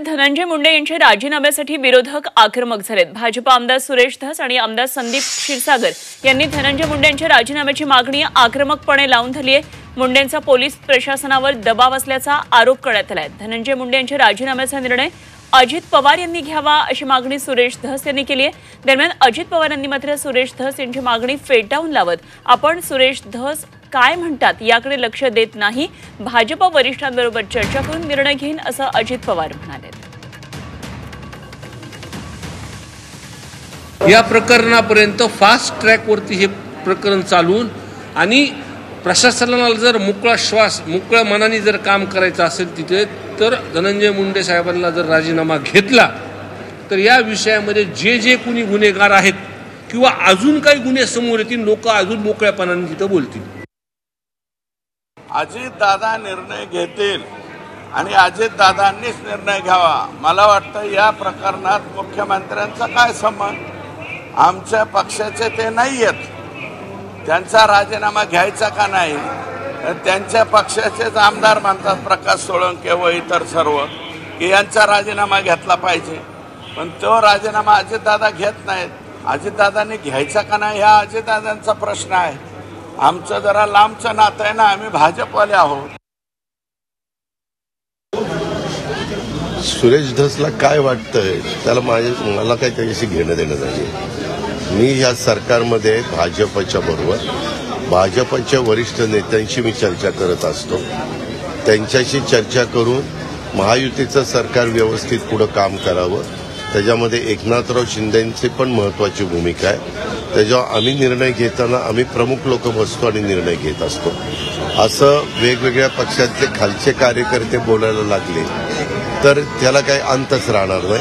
धनंजय मुंडे यांच्या राजीनाम्यासाठी विरोधक आक्रमक झालेत। भाजप आमदार सुरेश धस आणि आमदार संदीप क्षीरसागर यांनी धनंजय मुंडे यांच्या राजीनाम्याची मागणी आक्रमकपणे लावून धरली आहे। मुंडेंचा पोलीस प्रशासनावर दबाव असल्याचा आरोप करण्यात आला आहे। धनंजय मुंडे यांच्या राजीनाम्याचा निर्णय अजित पवार यांनी घ्यावा अशी मागणी सुरेश धस यांनी केली आहे। दरम्यान अजित पवार यांनी मात्र सुरेश धस यांची मागणी फेटाळून लावत आपण सुरेश धस काय म्हणतात याकडे लक्ष देत नाही, भाजप वरिष्ठांबरोबर चर्चा करून निर्णय घेईन असं अजित पवार म्हणाले। या प्रकरणापर्यंत फास्ट ट्रॅकवरती हे प्रकरण चालून आणि प्रशासनाला जर मोकळ्या मनाने जर काम करायचं असेल तिथे तर धनंजय मुंडे साहेबांना जर राजीनामा घेतला तर या विषयामध्ये जे कोणी गुन्हेगार आहेत किंवा अजून काही गुन्हे समोर येतील, लोक अजून मोकळ्यापणाने तिथं बोलतील। अजितदादा निर्णय घेतील आणि अजितदादांनीच निर्णय घ्यावा। मला वाटतं या प्रकरणात मुख्यमंत्र्यांचा काय संबंध, आमच्या पक्षाचे ते नाही आहेत, त्यांचा राजीनामा घ्यायचा का नाही? त्यांच्या पक्षाचेच आमदार म्हणतात प्रकाश सोळंके व इतर सर्व की यांचा राजीनामा घेतला पाहिजे, पण तो राजीनामा अजितदादा घेत नाहीत। अजितदादांनी घ्यायचा का नाही हा अजितदादांचा प्रश्न आहे। आमचं जरा लांबचं नातं आहे ना, आम्ही भाजपवाले आहोत। सुरेश धसला काय वाटतंय त्याला मला काही त्याच्याशी घेणं देणं नाही। मी या सरकारमध्ये भाजपच्या बरोबर भाजपच्या वरिष्ठ नेत्यांशी मी चर्चा करत असतो। त्यांच्याशी चर्चा करून महायुतीचं सरकार व्यवस्थित पुढे काम करावं, त्याच्यामध्ये एकनाथराव शिंदेंची पण महत्वाची भूमिका आहे। त्याच्यावर आम्ही निर्णय घेताना आम्ही प्रमुख लोक बसतो आणि निर्णय घेत असतो। असं वेगवेगळ्या पक्षातले खालचे कार्यकर्ते बोलायला लागले तर त्याला काही अंतच राहणार नाही।